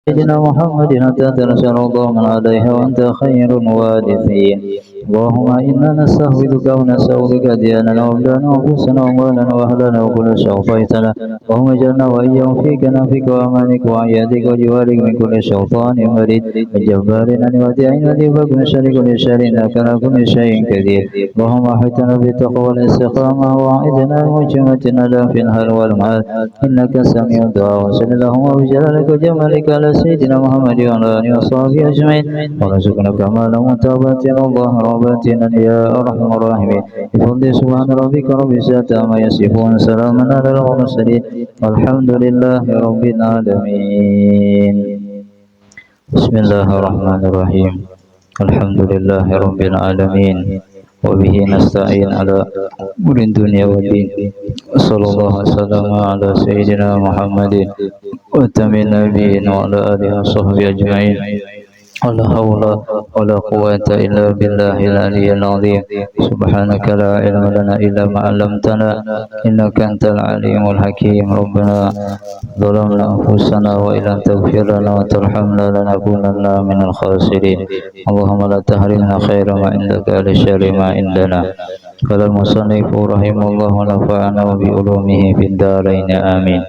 سيدنا محمد حتى تنشر من عليها وأنت خير الوارثين. اللهم إنا نستحفظك ونسألك دياننا وأبدانا وأنفسنا وأموالنا وأهلنا وكل شيء أعطيتنا. اللهم اجعلنا وإياهم في كنفك وأمانك وعيادك وجوارك من كل شيطان مريد وجبار وديعين وذيبك من شر كل شر إنك على كل شيء قدير. اللهم أحيطنا بالتقوى والاستقامة وأعذنا وجمتنا لا في الهل والمال إنك سميع الدعاء. وصل اللهم بجلالك وجمالك على سيدنا محمد وعلى آله وصحبه أجمعين وارزقنا كمال متابعة الله رباتنا يا أرحم الراحمين. بفضل سبحان ربك رب العزة عما يصفون سلام على المرسلين والحمد لله رب العالمين. بسم الله الرحمن الرحيم. الحمد لله رب العالمين وبه نستعين على أمور الدنيا والدين. صلى الله وسلم على سيدنا محمد وتم النبيين وعلى آله وصحبه أجمعين. ولا حول ولا قوة إلا بالله العلي العظيم. سبحانك لا علم لنا إلا ما علمتنا إنك أنت العليم الحكيم. ربنا ظلمنا أنفسنا وإن لم تغفر لنا وترحمنا لنكونن من الخاسرين. اللهم لا تحرمنا خير ما عندك لشر ما عندنا. قال المصنف رحمه الله ونفعنا بعلومه في الدارين آمين.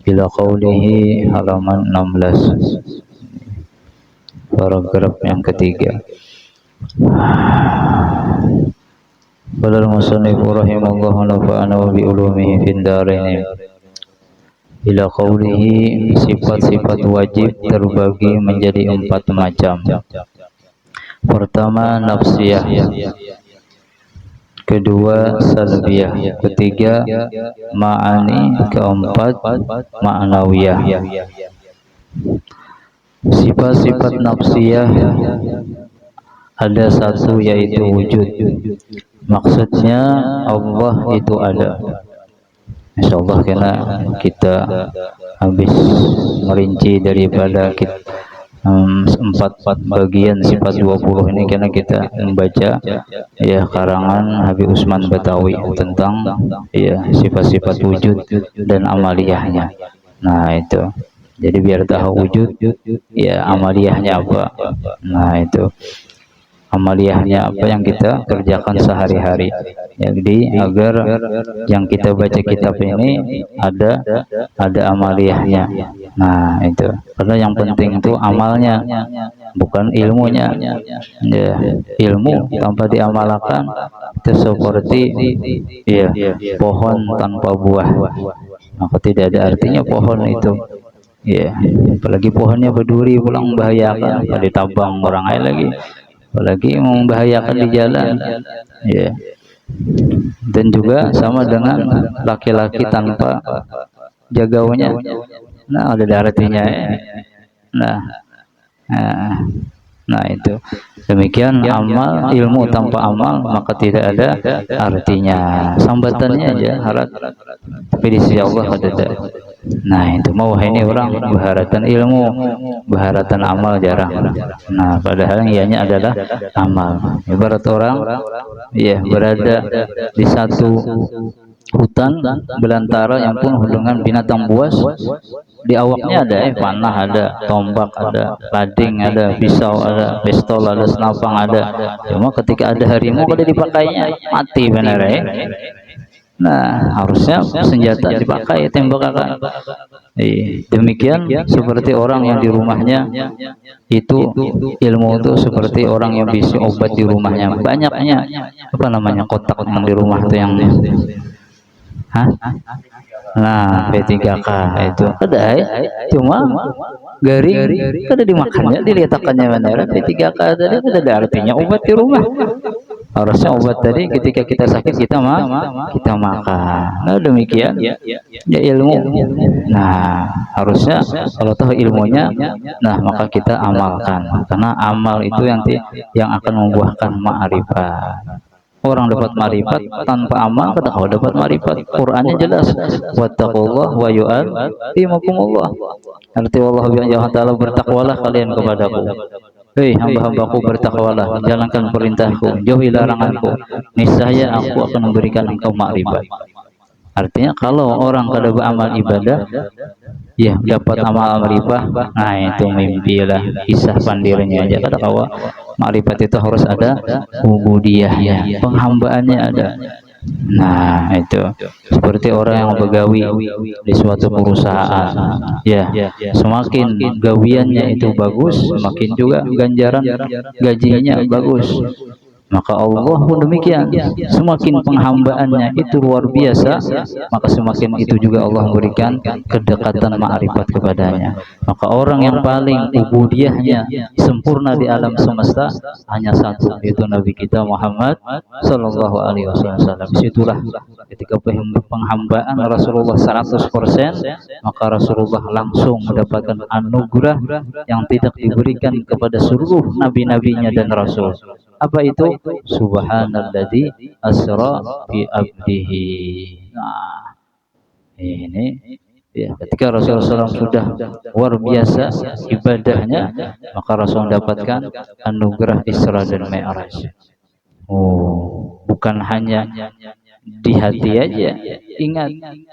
إلى قوله halaman 16, paragraf yang ketiga. Qala al-musannif rahimahullah nafa'ana bi ulumihi fid dharain. Ila qawlihi, sifat-sifat wajib terbagi menjadi 4 macam. Pertama nafsiyah, kedua salbiyah, ketiga ma'ani, keempat ma'nawiyah. Sifat-sifat nafsiyah ada 1 yaitu wujud. Maksudnya Allah itu ada. Insyaallah karena kita habis merinci daripada 4 bagian sifat 20 ini karena kita membaca ya karangan Habib Usman Batawi tentang ya sifat-sifat wujud dan amaliyahnya. Nah itu. Jadi biar tahu wujud ya amaliyahnya apa. Nah itu amaliyahnya apa yang kita kerjakan sehari-hari. Jadi agar yang kita baca kitab ini ada amaliyahnya. Nah itu karena yang penting itu amalnya bukan ilmunya. Ya, ilmu tanpa diamalkan itu seperti ya pohon tanpa buah, maka tidak ada artinya pohon itu. Ya, apalagi pohonnya berduri pulang membahayakan, pada ditabang orang lain lagi, apalagi membahayakan di jalan. Ya, dan juga sama dengan laki-laki tanpa jagaunya. Nah, ada artinya. Nah itu demikian amal, ilmu tanpa amal maka tidak ada artinya. Sambatannya aja harap, tapi di sisi Allah ada. Nah itu mau ini orang baharatan ilmu, baharatan amal jarang. Nah padahal yang ianya adalah amal. Ibarat orang ya berada di satu hutan belantara yang penuh dengan binatang buas. Di awaknya ada panah, ada tombak, ada lading, ada pisau, ada pistol, ada senapang, ada. Cuma ketika ada harimau kada dipakainya, mati benar ya. Nah harusnya senjata dipakai, tembakan. Demikian seperti orang yang di rumahnya itu ilmu itu seperti orang yang bisa obat di rumahnya banyaknya. Apa namanya kotak yang di rumah itu yang nah P3K itu ada cuma garing kada dimakannya, diletakkannya benar. P3K tadi ada artinya obat di rumah. Harusnya obat tadi ketika kita sakit kita makan. Nah demikian ya ilmu. Nah harusnya kalau tahu ilmunya, nah maka kita amalkan, karena amal itu yang akan membuahkan ma'rifat. Orang dapat marifat tanpa amal kada kau dapat marifat. Qur'annya jelas, wattaqullah wa yu'allimukumullah. Arti Allah Ta'ala, bertakwalah kalian kepadaku. Hei hamba-hambaku, bertakwalah, jalankan perintahku, jauhi laranganku, niscaya aku akan memberikan engkau makrifat. Artinya kalau orang kada beramal ibadah, ya dapat amal ma'rifah. Nah itu mimpilah kisah pandirnya aja kata kawa. Ma'rifat itu harus ada ubudiyahnya, penghambaannya ada. Nah itu seperti orang yang begawi di suatu perusahaan, ya semakin gawiannya itu bagus, semakin juga ganjaran gajinya bagus. Maka Allah pun demikian, semakin penghambaannya itu luar biasa, maka semakin itu juga Allah memberikan kedekatan ma'rifat kepadanya. Maka orang yang paling ubudiyahnya sempurna di alam semesta hanya satu, yaitu Nabi kita Muhammad Sallallahu Alaihi Wasallam. Disitulah ketika penghambaan Rasulullah 100%, maka Rasulullah langsung mendapatkan anugerah yang tidak diberikan kepada seluruh nabi-nabinya dan rasul. Apa itu? Subhanalladzi asra bi abdihi. Nah, ini ya, ketika Rasulullah SAW sudah luar biasa ibadahnya, maka Rasul mendapatkan anugerah Isra dan Mi'raj. Oh, bukan hanya di hati aja. Ingat,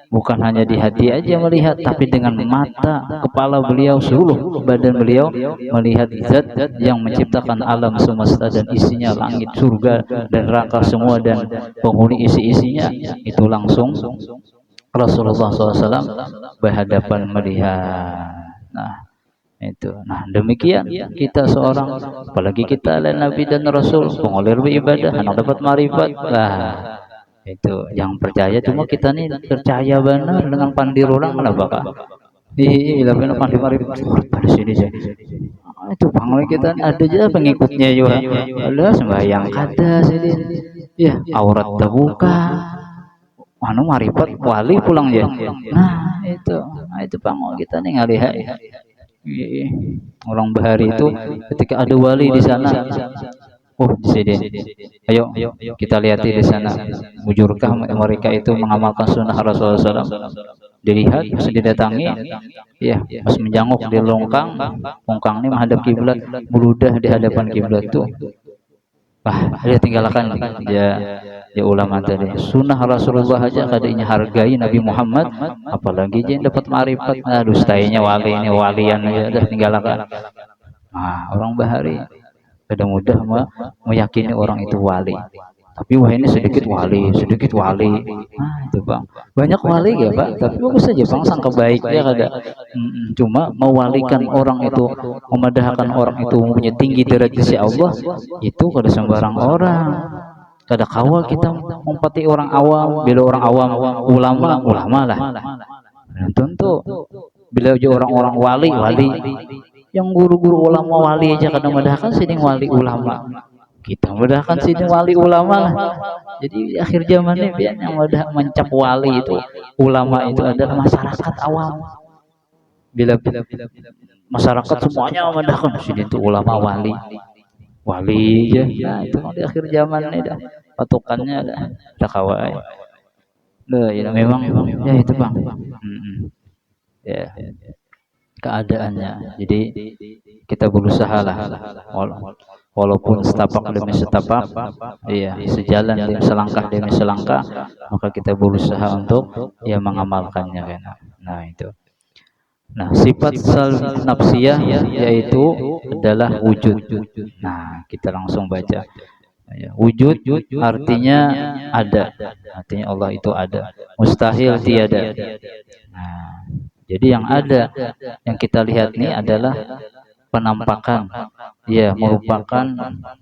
bukan hanya di hati aja melihat, tapi dengan mata kepala beliau, seluruh badan beliau melihat zat yang menciptakan alam semesta dan isinya, langit, surga dan neraka semua dan penghuni isi-isinya. Itu langsung Rasulullah SAW berhadapan melihat. Nah itu, nah demikian kita seorang, apalagi kita adalah Nabi dan Rasul, pengulir beribadah, anak dapat marifat. Nah itu yang percaya, cuma kita nih percaya benar dengan pandir orang, kenapa kak? Bila benar pandir marifat pada sini saja. Itu panggil kita ada aja pengikutnya juga. Ada sembahyang kada sini, ya aurat terbuka, anu marifat wali pulang ya. Nah itu panggil kita nih ngalihat. Orang bahari itu ketika ada wali di sana, oh di sini, ayo kita lihat di sana, mujurkah mereka itu mengamalkan sunnah Rasulullah SAW? Dilihat, pas didatangi, ya pas menjanguk di longkang ini menghadap kiblat, meludah di hadapan kiblat tuh. Wah, dia tinggalkan ya ulama tadi. Sunnah Rasulullah aja kadanya hargai Nabi Muhammad, apalagi dia yang dapat marifat. Nah, dustainya wali ini walian aja dah tinggalkan. Nah, orang bahari kadang mudah meyakini orang itu wali. Tapi wah ini sedikit wali. Nah, itu Bang. Banyak wali ya, Pak. Tapi bagus saja Bang, sangka baik ya kada. Cuma mewalikan orang itu, memadahkan orang itu mempunyai tinggi derajat si Allah, itu kada sembarang orang. Kada kawal kita mempati orang awam, bila orang awam ulama lah. Nah, tentu bila orang-orang wali, yang guru-guru ulama wali aja kadang medahkan sini wali ulama. Kita medahkan sini wali ulama lah. Jadi di akhir zaman ini biar yang medah mencap wali itu, ulama itu adalah masyarakat awam. Bila masyarakat semuanya medahkan sini itu ulama wali aja. Nah, itu di akhir zaman ini dah patokannya dah kawai. Nah, ya memang ya itu Bang. Ya. Keadaannya. Jadi kita berusaha lah, walaupun setapak demi setapak, iya, sejalan demi selangkah, maka kita berusaha untuk ya mengamalkannya kan. Nah itu. Nah sifat nafsiyah yaitu adalah wujud. Nah kita langsung baca. Wujud artinya ada, artinya Allah itu ada. Mustahil tiada. Nah, jadi yang ada, yang kita lihat ini adalah penampakan, ya merupakan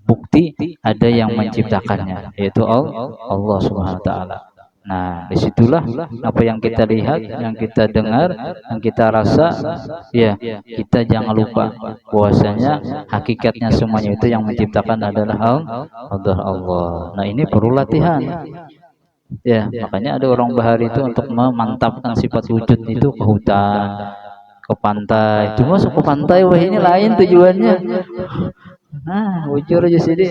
bukti ada yang menciptakannya, yaitu Allah Subhanahu Wa Taala. Nah, disitulah apa yang kita lihat, yang kita dengar, yang kita rasa, ya kita jangan lupa bahwasanya hakikatnya semuanya itu yang menciptakan adalah Allah. Nah, ini perlu latihan. Ya, makanya ada orang bahari itu untuk memantapkan sifat wujud itu ke hutan, ke pantai. Cuma masuk ke pantai, wah ini lain tujuannya. Nah, bocor aja sini.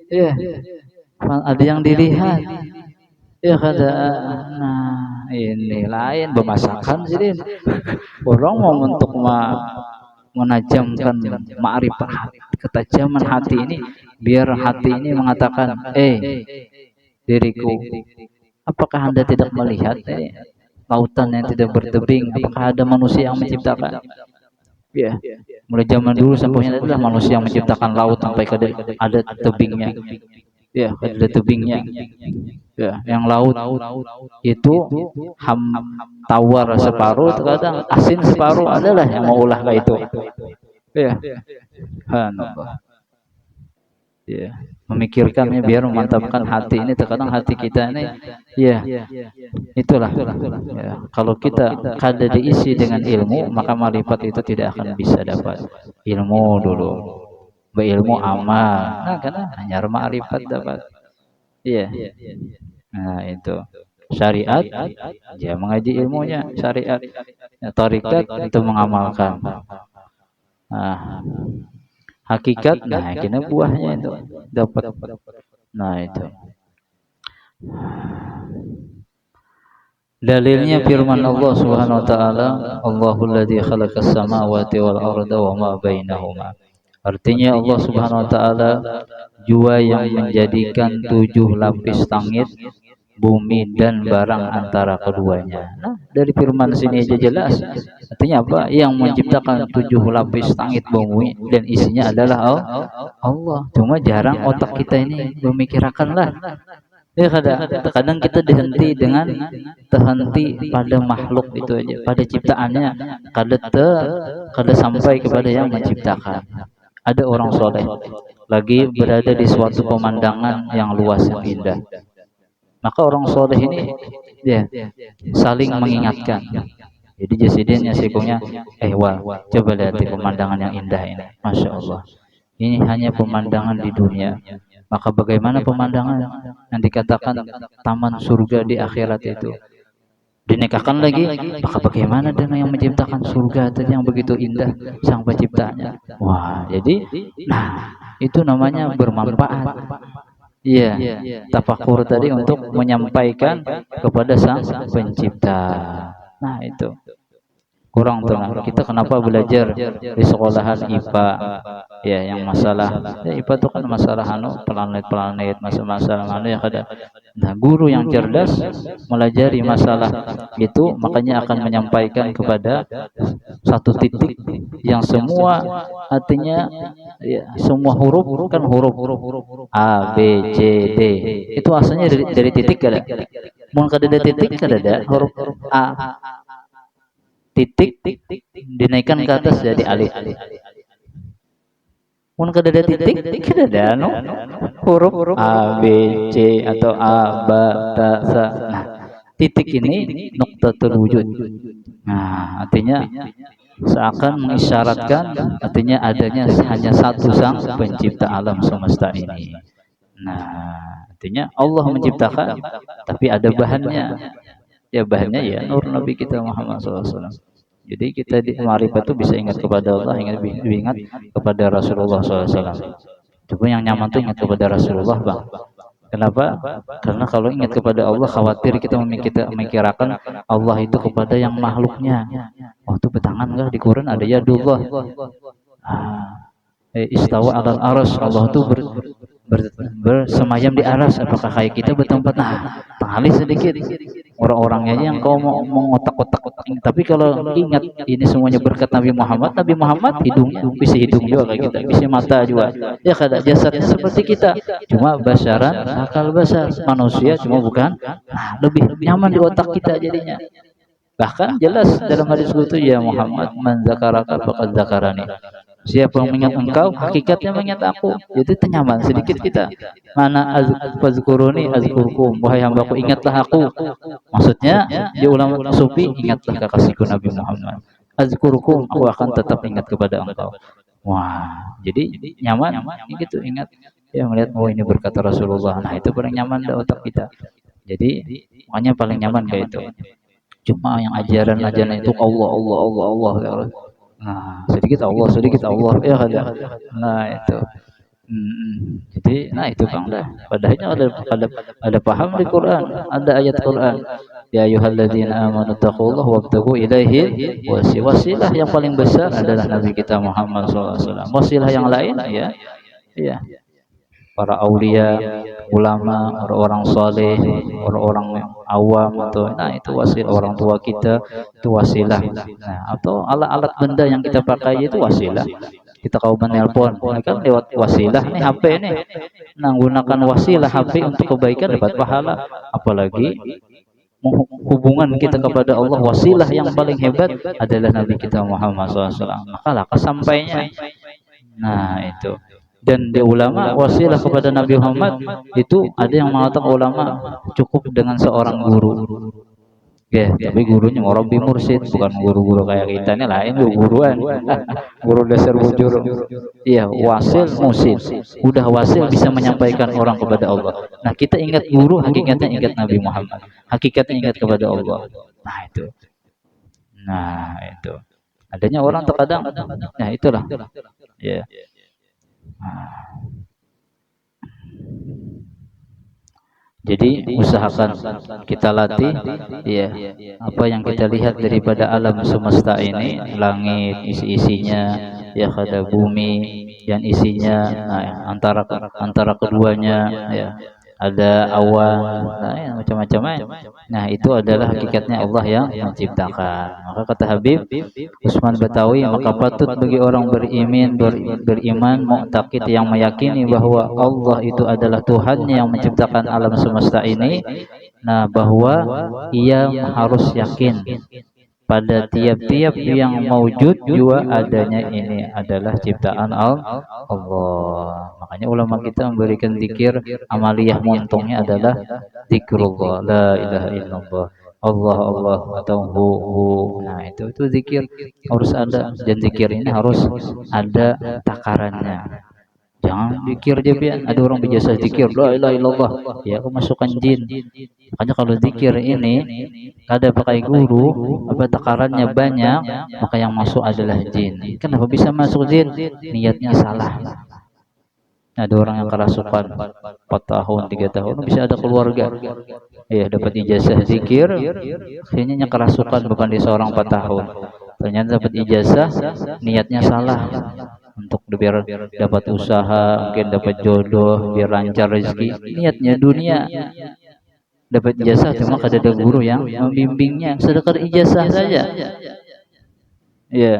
Ya, ada yang dilihat. Ya kada. Nah, ini lain pemasakan sini. Orang mau untuk menajamkan ma'rifat, ketajaman hati ini, biar hati ini mengatakan, diriku, apakah Anda tidak melihat? lautan yang tidak bertebing? Apakah ada manusia yang menciptakan? Ya, mulai zaman dulu sampai adalah manusia yang menciptakan laut sampai ada tebingnya. Ya, ada tebingnya. Ya, yang laut itu ham tawar separuh, terkadang asin separuh, adalah yang mau ulah kayak itu. Ya, subhanallah. Ya, memikirkannya biar memantapkan hati ini. Terkadang hati kita ini, ya, itulah. Ya, kalau kita kada diisi dengan ilmu, maka marifat itu tidak akan bisa dapat. Ilmu dulu, berilmu amal. Nah, karena hanya marifat dapat. Iya. Nah, itu syariat, ya mengaji ilmunya syariat. Ya, tarikat itu mengamalkan. Nah, hakikat, nah kena buahnya itu dapat. Nah, itu dalilnya firman Allah Subhanahu wa taala, Allahul ladzi khalaqas samawati wal arda wa ma bainahuma. Artinya Allah Subhanahu wa taala jua yang menjadikan 7 lapis langit, bumi dan barang antara keduanya. Nah, dari firman sini aja jelas. Artinya apa? Yang menciptakan 7 lapis langit bumi dan isinya adalah Allah. Cuma jarang otak kita ini memikirkanlah. Ya, kadang kita dihenti dengan terhenti pada makhluk itu aja, pada ciptaannya, kada sampai kepada yang menciptakan. Ada orang soleh lagi berada di suatu pemandangan yang luas yang indah, maka orang soleh ini ya saling mengingatkan. Jadi jasidennya sikunya, wah, coba lihat pemandangan yang indah ini, masya Allah. Ini hanya pemandangan di dunia. Maka bagaimana pemandangan yang dikatakan taman surga di akhirat itu? Dinikahkan lagi, maka bagaimana dengan yang menciptakan surga tadi yang begitu indah sang penciptanya? Wah, jadi, nah itu namanya bermanfaat. Iya, tafakur tadi untuk menyampaikan kepada sang pencipta. Nah, itu kurang tenang. Kita kenapa belajar di sekolahan IPA? Ya, yang masalah ya, IPA itu kan masalah planet-planet, masalah yang ada. Nah, guru yang cerdas melajari masalah itu, makanya akan menyampaikan kepada satu titik yang semua artinya ya, semua huruf kan huruf A, B, C, D. Itu asalnya dari titik kada. Mun kada ada titik kada ada huruf A. Titik dinaikkan ke atas jadi alif. Mun kada ada titik, kada ada huruf A, B, C atau A, B, T, Sa. Nah, titik ini nuqtatul wujud. Nah, artinya seakan mengisyaratkan artinya adanya hanya satu sang pencipta alam semesta ini. Nah, artinya Allah menciptakan, tapi ada bahannya. Ya, bahannya ya nur Nabi kita Muhammad SAW. Jadi kita di ma'rifat itu bisa ingat kepada Allah, ingat kepada Rasulullah SAW. Coba yang nyaman tuh ingat kepada Rasulullah, bang. Kenapa? Karena kalau ingat kepada Allah, khawatir kita memikirkan Allah itu kepada yang makhluknya. Oh, itu betangan enggak di Quran ada yadullah. Istawa alal aras, Allah itu bersemayam di aras. Apakah kayak kita bertempat? Nah, tali sedikit. Orang-orangnya aja yang kau mau mengotak-otak. Tapi kalau ingat ini semuanya berkat Nabi Muhammad hidungnya bisa hidung juga kayak kita, bisa mata juga. Ya kada jasadnya seperti kita, cuma basaran akal basar manusia, cuma bukan. Nah, lebih nyaman di otak kita jadinya. Bahkan jelas dalam hadis itu, ya Muhammad, man zakaraka faqad zakarani. Siapa yang mengingat engkau, hakikatnya mengingat aku. Jadi tenyaman sedikit kita. Mana fazkuruni azkurkum, wahai hambaku ingatlah aku. Maksudnya di ulama sufi, ingatlah kekasihku Nabi Muhammad. Azkurkum, aku akan tetap ingat kepada engkau. Wah, jadi nyaman gitu, ingat ya, melihat oh ini berkata Rasulullah. Nah, itu paling nyaman di otak kita. Jadi makanya paling nyaman kayak itu. Cuma yang ajaran itu Allah. Nah, sedikit Allah ya ada. Nah, itu. Jadi, nah itu Kang dah. Padahal ada paham di Quran, ada ayat Quran. Ya ayyuhalladzina amanu taqullaha wabtaghu ilaihi wasilah. Yang paling besar adalah Nabi kita Muhammad SAW. Wasilah yang lain ya para aulia, ulama, orang-orang saleh, orang-orang awam atau nah itu wasilah, orang tua kita itu wasilah. Nah, atau alat-alat benda yang kita pakai itu wasilah. Kita kalau menelpon, ini kan lewat wasilah nih HP nih. Nah, gunakan wasilah HP untuk kebaikan dapat pahala. Apalagi hubungan kita kepada Allah, wasilah yang paling hebat adalah Nabi kita Muhammad SAW. Maka lah kesampainya. Nah, itu. Dan di ulama wasilah kepada Nabi Muhammad itu ada yang mengatakan ulama cukup dengan seorang guru. Ya, tapi gurunya murabbi mursyid, bukan guru-guru kayak kita ini lain guruan. Guru dasar bujur. Iya, wasil musid. Udah wasil bisa menyampaikan orang kepada Allah. Nah, kita ingat guru, hakikatnya ingat Nabi Muhammad. Hakikatnya ingat kepada Allah. Nah, itu. Nah, itu. Adanya orang terkadang, nah itulah. Ya. Nah. Jadi usahakan kita latih ya apa yang kita lihat daripada alam semesta ini, langit isi-isinya, ya ada bumi yang isinya, nah, antara keduanya ya ada awan, nah, ya, macam-macam. Nah, itu adalah hakikatnya Allah yang menciptakan. Maka kata Habib Usman Batawi, maka patut bagi orang beriman mu'taqid yang meyakini bahwa Allah itu adalah Tuhannya yang menciptakan alam semesta ini. Nah, bahwa ia harus yakin pada tiap-tiap yang maujud juga adanya ini adalah ciptaan Allah. Makanya ulama kita memberikan zikir amaliyah montongnya adalah zikrullah, la ilaha illallah, Allah Allah atau hu. Nah, itu zikir harus ada, dan zikir ini harus ada takarannya. Jangan zikir aja biar ada orang berjasa zikir la ilaha illallah ya kemasukan jin. Makanya kalau zikir ini ada pakai guru, apa takarannya banyak, maka yang masuk adalah jin. Kenapa bisa masuk jin? Niatnya salah. Ada orang yang kerasukan 4 tahun, 3 tahun, bisa ada keluarga. Ya, dapat ijazah zikir, akhirnya kerasukan bukan di seorang 4 tahun. Ternyata dapat ijazah, niatnya salah. Untuk biar dapat usaha, mungkin dapat jodoh, biar lancar rezeki. Niatnya dunia. Dapat ijazah cuma ada guru yang membimbingnya, sedekah ijazah saja. Iya.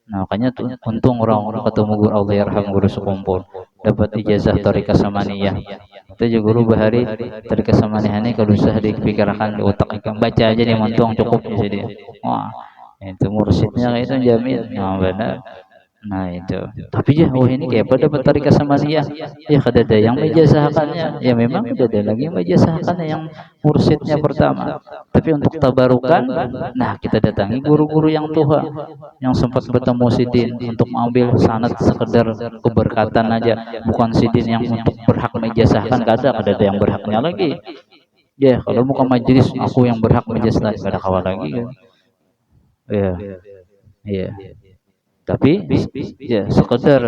Nah, makanya tuh untung orang-orang ketemu guru Allah yarham guru sekumpul, dapat ijazah Thariqah Samaniyah. Itu juga guru bahari Thariqah Samaniyah ini kalau usah dipikirkan di otak, baca aja nih untung cukup di sini. Wah, itu mursyidnya kayak itu jamin. Nah, benar. Nah, itu. Tapi ya, oh ini kayak pada dapat Thariqah Samaniyah. Ya kada ada yang menjazahkannya. Ya memang kada ada lagi yang menjazahkannya yang mursyidnya pertama. Tapi untuk tabarukan, nah kita datangi guru-guru yang tua yang sempat bertemu sidin untuk mengambil sanad sekedar keberkatan aja, bukan sidin yang untuk berhak menjazahkan. Kada ada yang berhaknya lagi. Ya, kalau muka majelis aku yang berhak menjazahkan, kada kawan lagi kan. Ya. Iya. Tapi ya sekedar,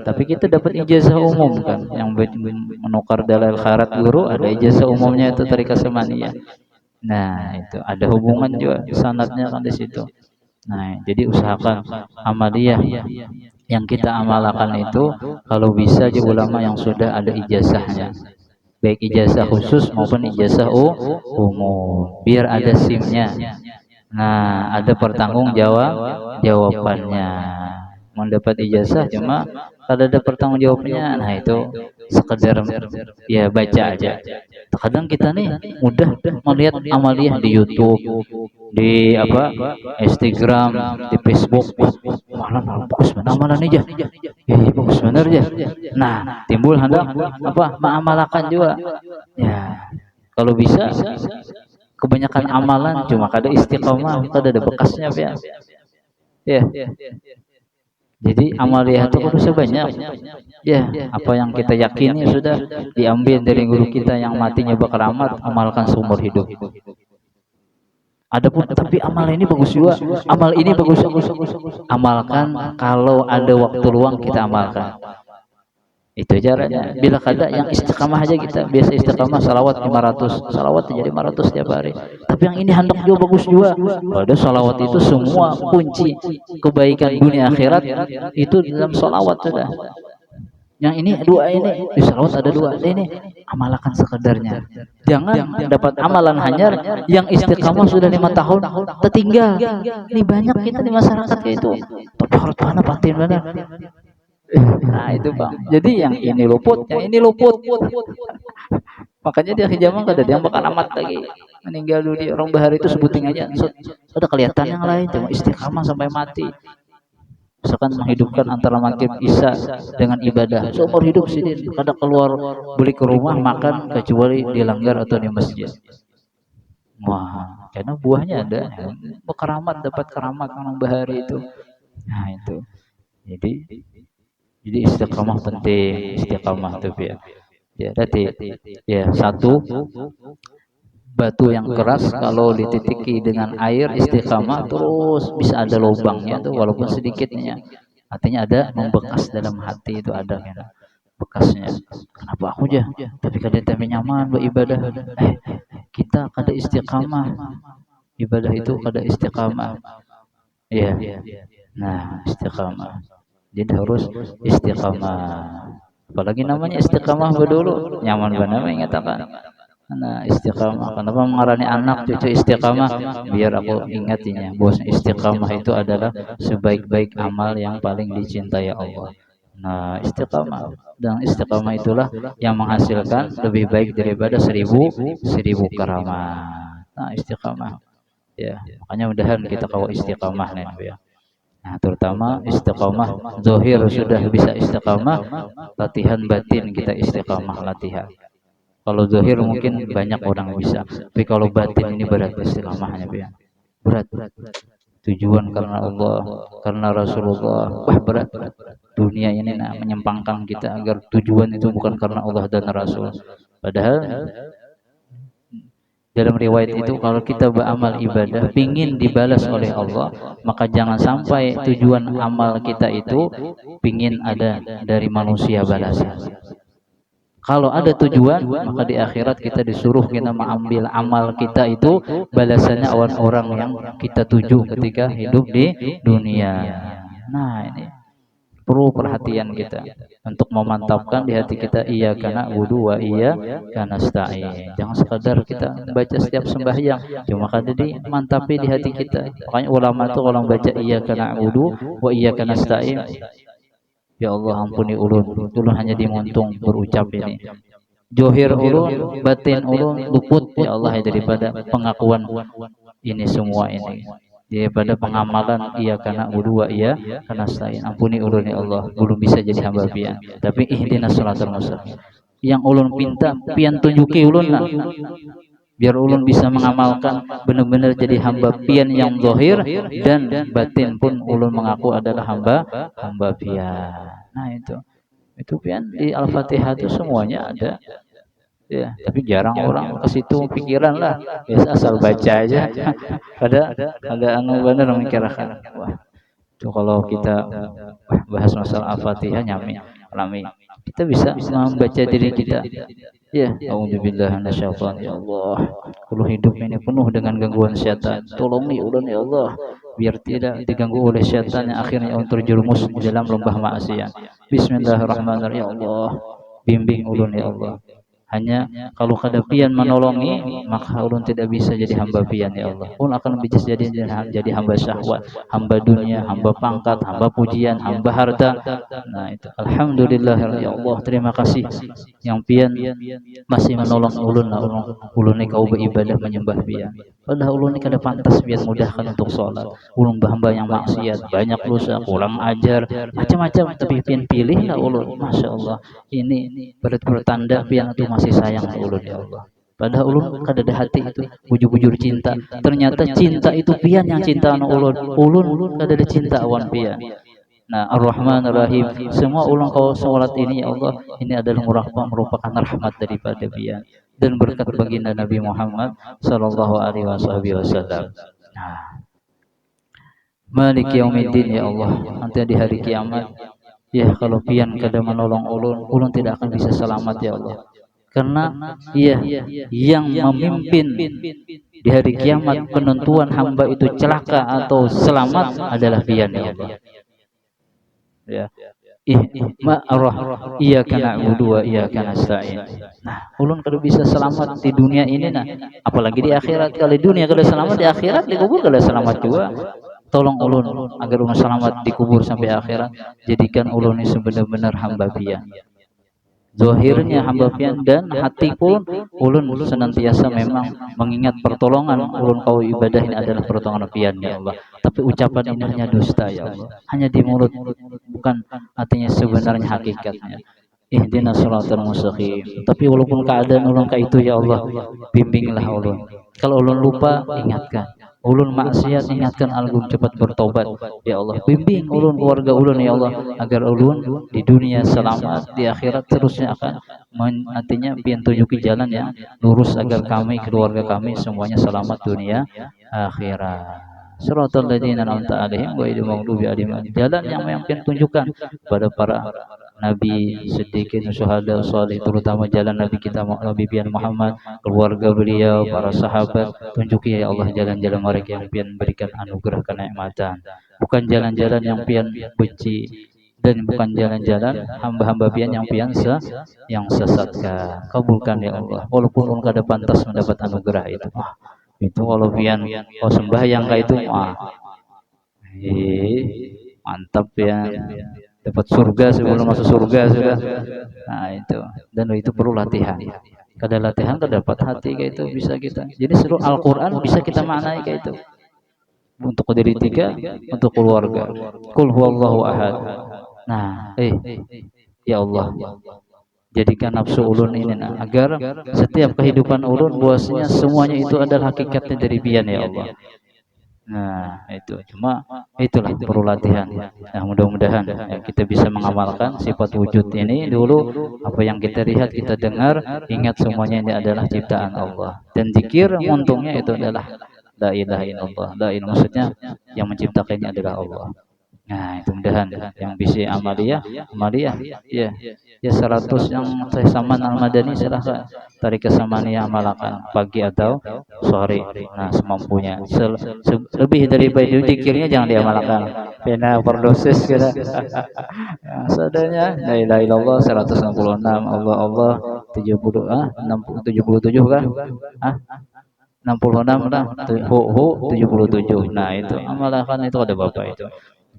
tapi kita dapat ijazah umum kan, yang menukar dalil kharat guru ada ijazah umumnya itu Thariqah Samaniyah. Nah, itu ada hubungan juga sanadnya kan di situ. Nah, jadi usahakan amaliyah yang kita amalkan itu kalau bisa aja ulama yang sudah ada ijazahnya, baik ijazah khusus maupun ijazah umum, biar ada SIM-nya. Nah, ada jawabannya. Mendapat ijazah cuma kalau ada pertanggungjawabannya, nah itu sekedar ya baca aja. Kadang kita nih mudah melihat amaliyah di YouTube, di Instagram, di Facebook, malah bagus benar amalan aja. Ya, bagus benar aja. Nah, timbul hendak mengamalkan juga. Ya, kalau bisa kebanyakan amalan cuma kada istiqomah, kada ada bekasnya ya. Jadi amaliyah itu harus banyak. Ya, apa yang kita yakini sudah diambil dari guru kita yang matinya berkeramat, amalkan seumur hidup. Adapun tapi amal ini bagus juga, amal ini bagus. Amalkan kalau ada waktu luang kita amalkan. Itu caranya. Bila kada yang istiqamah aja kita, biasa istiqamah salawat 500, salawat jadi 500 tiap hari. Tapi yang ini hendak juga bagus juga. Pada salawat itu semua kunci kebaikan dunia akhirat itu dalam salawat sudah. Yang ini dua ini di salawat ada dua. Ini amalkan sekedarnya. Jangan dapat amalan hanyar yang istiqamah sudah 5 tahun tertinggal. Ini banyak kita di masyarakat itu. Tapi harus mana patin mana. Nah itu bang. Jadi yang ini luput, yang ini luput. Makanya di akhir zaman ada yang bakal amat lagi meninggal dunia. Orang bahari itu sebuting aja. Sudah kelihatan yang lain. Cuma istiqamah sampai mati. Misalkan menghidupkan antara maghrib isya dengan ibadah seumur hidup sih, kadang keluar beli ke rumah makan kecuali di langgar atau di masjid. Wah, karena buahnya ada keramat, dapat keramat orang bahari itu. Nah itu jadi istiqamah penting, istiqamah itu ya berarti ya satu, batu yang keras kalau dititiki dengan air istiqamah terus bisa ada lubangnya tuh walaupun sedikitnya, artinya ada membekas dalam hati itu ada kan bekasnya. Kenapa aku aja tapi kada tapi nyaman beribadah, kita kada istiqamah, ibadah itu kada istiqamah ya. Nah istiqamah jadi harus istiqamah, apalagi namanya istiqamah dulu nyaman benar mengatakan. Nah istiqamah, kenapa mengarani anak cucu istiqamah? Biar aku ingatinya bahwa istiqamah itu adalah sebaik-baik amal yang paling dicintai Allah. Nah istiqamah, dan istiqamah itulah yang menghasilkan lebih baik daripada seribu keramat. Nah istiqamah ya, makanya mudahan kita kawal istiqamah nih ya. Nah terutama istiqamah zahir sudah bisa istiqamah, latihan batin kita istiqamah latihan. Kalau zahir mungkin banyak orang bisa, tapi kalau batin ini berat istiqamahnya, berat. Tujuan karena Allah, karena Rasulullah, wah berat. Dunia ini menyimpangkan kita agar tujuan itu bukan karena Allah dan Rasul. Padahal dalam riwayat itu kalau kita beramal ibadah pingin dibalas oleh Allah, maka jangan sampai tujuan amal kita itu pingin ada dari manusia balasan. Kalau ada tujuan, maka di akhirat kita disuruh kita mengambil amal kita itu balasannya orang-orang yang kita tuju ketika hidup di dunia. Nah ini perlu perhatian kita untuk memantapkan di hati kita iya karena wudu wa iya karena nasta'in. Jangan sekadar kita baca setiap sembahyang, cuma kada dimantapi di hati kita. Makanya ulama itu kalau baca iya karena wudu wa iya karena nasta'in, ya Allah ampuni ulun hanya dimuntung berucap ini. Johir ulun, batin ulun luput ya Allah daripada pengakuan ini semua ini. Daripada pengamalan iya karena wudu iya karena nasta'in. Ampuni ulun ya Allah, belum bisa jadi hamba pian. Tapi ihdinas shiratal mustaqim. Yang ulun pinta pian tunjuki ulun lah. Biar ulun bisa mengamalkan benar-benar jadi hamba pian yang zahir dan batin pun ulun mengaku adalah hamba pian. Nah itu pian di Al-Fatihah itu semuanya ada ya, tapi jarang orang ke situ pikiran lah, biasa asal baca aja. ada anu bener memikirkan. Wah itu kalau kita bahas masalah Al-Fatihah nyami alami kita bisa membaca diri kita. Ya, auzubillahi minasyaitonir rajim. Ya Allah, kalau hidup ini penuh dengan gangguan syaitan, tolongi ulun ya Allah, biar tidak diganggu oleh syaitan yang akhirnya terjerumus di dalam lembah maksiat. Bismillahirrahmanirrahim. Ya Allah, bimbing ulun ya Allah. Hanya kalau kada pian menolongi, maka ulun tidak bisa jadi hamba pian ya Allah. Ulun akan bisa jadi hamba syahwat, hamba dunia, hamba pangkat, hamba pujian, hamba harta. Nah itu alhamdulillah ya Allah, terima kasih yang pian masih menolong ulun. Ulun ni kau beribadah menyembah pian. Padahal ulun ni kada pantas pian mudahkan untuk sholat. Ulun hamba yang maksiat, banyak dosa, kurang ajar, macam-macam, tapi pian pilih lah ulun. Masya Allah, ini bertanda pian itu masih sayang ulun ya Allah. Padahal ulun kada ada hati itu bujur-bujur cinta. Ternyata cinta itu pian yang cinta ulun. Ulun kada ada cinta awan pian. Nah, Ar-Rahman Ar-Rahim, semua ulun kau sholat ini ya Allah, ini adalah merupakan rahmat daripada pian dan berkat baginda Nabi Muhammad sallallahu alaihi wasallam. Nah, Maliki Yaumiddin ya Allah, nanti di hari kiamat ya kalau pian kada menolong ulun tidak akan bisa selamat ya Allah. Karena yang memimpin di hari kiamat penentuan hamba itu celaka atau selamat adalah pian ya Allah. Ya. ma'rah iyyaka na'budu wa iyyaka nasta'in. Nah, ulun kalau bisa selamat di dunia ini nah, apalagi di akhirat. Kalau di dunia kalau selamat, di akhirat di kubur kalau selamat juga. Tolong ulun agar ulun selamat di kubur sampai akhirat. Jadikan ulun ini sebenar-benar hamba pian. Zahirnya hamba pian dan hati pun ulun senantiasa memang mengingat pertolongan ulun kau ibadah ini adalah pertolongan pian ya Allah. Tapi ucapan ini hanya dusta ya Allah. Hanya di mulut, bukan artinya sebenarnya hakikatnya. Ihdinas shiratal mustaqim. Tapi walaupun keadaan ulun kayak itu ya Allah, bimbinglah ulun. Kalau ulun lupa, ingatkan. Ulun maksiat, ingatkan ulun cepat bertobat. Ya Allah, bimbing ulun keluarga ulun ya Allah agar ulun di dunia selamat, di akhirat terusnya akan artinya pian tunjuki jalan yang lurus agar kami keluarga kami semuanya selamat dunia akhirat. Shiratal ladzina an'amta 'alaihim ghairil maghdubi 'alaihim. Jalan yang pian tunjukkan kepada para Nabi, Siddiqin, Syuhada, Salih, terutama jalan Nabi kita Nabi Pian Muhammad, keluarga beliau, para sahabat. Tunjuki ya Allah jalan-jalan mereka yang pian berikan anugerah kenikmatan, bukan jalan-jalan yang pian benci, dan bukan jalan-jalan hamba-hamba pian yang pian yang sesatkan. Kabulkan ya Allah, walaupun engkau ada pantas mendapat anugerah itu. Itu kalau pian sembahyang kayak itu, mantap ya, dapat surga sebelum masuk surga sudah. Nah itu, dan itu perlu latihan. Kada latihan kada dapat hati kayak itu bisa kita. Jadi seluruh Al-Quran bisa kita maknai kayak itu. Untuk diri tiga, untuk keluarga. Qul huwallahu ahad. Nah, ya Allah, jadikan nafsu ulun ini agar setiap kehidupan ulun bahwasanya semuanya itu adalah hakikatnya dari pian ya Allah. Nah itu cuma itulah perlu latihan. Nah mudah-mudahan ya, kita bisa mengamalkan sifat wujud ini dulu. Apa yang kita lihat, kita dengar, ingat semuanya ini adalah ciptaan Allah. Dan zikir untungnya itu adalah la ilaha illallah. La ilaha maksudnya yang menciptakannya adalah Allah. Nah itu mudahan yang bisa amaliyah ya 100 yang saya saman al-madani silahkan tarik kesamania amalkan pagi atau sore. Nah semampunya lebih dari baik zikirnya jangan diamalkan pena overdosis kita. Nah, seadanya la ilaha illallah 166 Allah 70 77 kan 66 lah 77. Nah itu amalkan itu ada bapak itu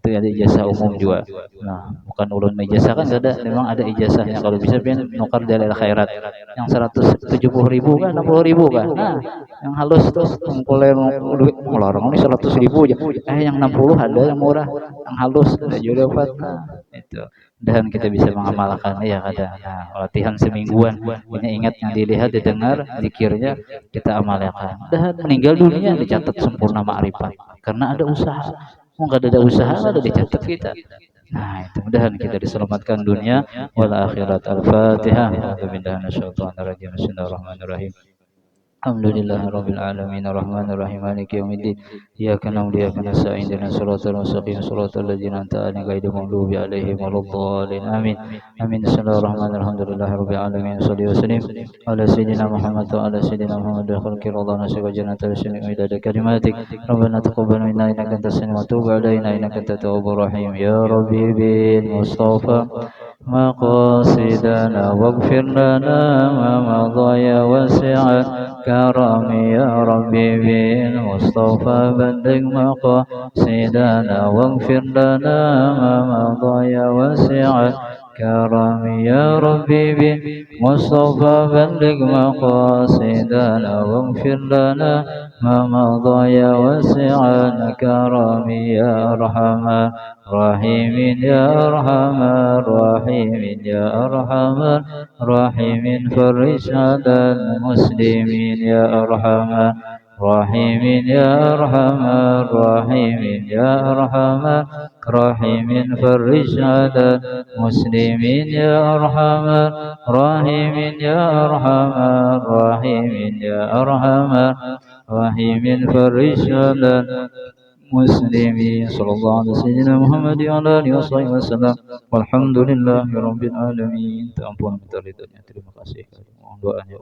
ada ijazah umum juga. Nah, bukan ulun ijazah kan ada, memang ada ijazahnya. Kalau bisa pian nukar dalil khairat. Yang 170.000 kan, 60.000 kan. Nah, yang halus tuh ngumpulin duit melarang ini 100.000 aja. Yang 60 ada yang murah, yang halus ada juga dapat. Nah, itu. Dan kita bisa mengamalkan ya ada. Nah, latihan semingguan. Ini ingat yang dilihat, didengar, zikirnya kita amalkan. Dan meninggal dunia dicatat sempurna ma'rifat karena ada usaha. Nggak ada usaha, ada dicatat kita. Nah itu mudahan kita diselamatkan dunia wal akhirat. Al-Fatihah. Bismillahirrahmanirrahim. Alhamdulillahirabbil alamin arrahmanir rahim maliki yaumiddin iyyaka na'budu wa iyyaka nasta'in ihdinas siratal mustaqim siratal ladzina an'amta 'alaihim ghairil maghdubi 'alaihim waladdallin amin amin. Bismillahirrahmanirrahim alhamdulillahirabbil alamin shalli wa sallim ala sayyidina Muhammad wa ala sayyidina Muhammad khalqi radha nasiba jannatul syami idada kalimatik rabbana taqabbal minna innaka antas samiul wa tub 'alaina innaka antat tawwabur rahim ya rabbi bil mustafa maqasidana waghfir lana ma madha ya wasi'a كرمي يا ربي بالمصطفى بلغ مقاصدنا واغفر لنا ما مضى يا واسع كرمي يا ربي بالمصطفى بلغ مقاصدنا واغفر لنا ما مضى يا واسع كرمي يا أرحم الراحمين يا أرحم الراحمين يا أرحم الراحمين فرج على المسلمين يا أرحم الراحمين يا أرحم الراحمين يا أرحم الراحمين فرج على المسلمين يا أرحم الراحمين يا أرحم الراحمين يا أرحم الراحمين فرج على المسلمين صلى الله على سيدنا محمد وعلى آله وصحبه وسلم والحمد لله رب العالمين. Ampun minta ridhonya. Terima kasih. Mohon doanya.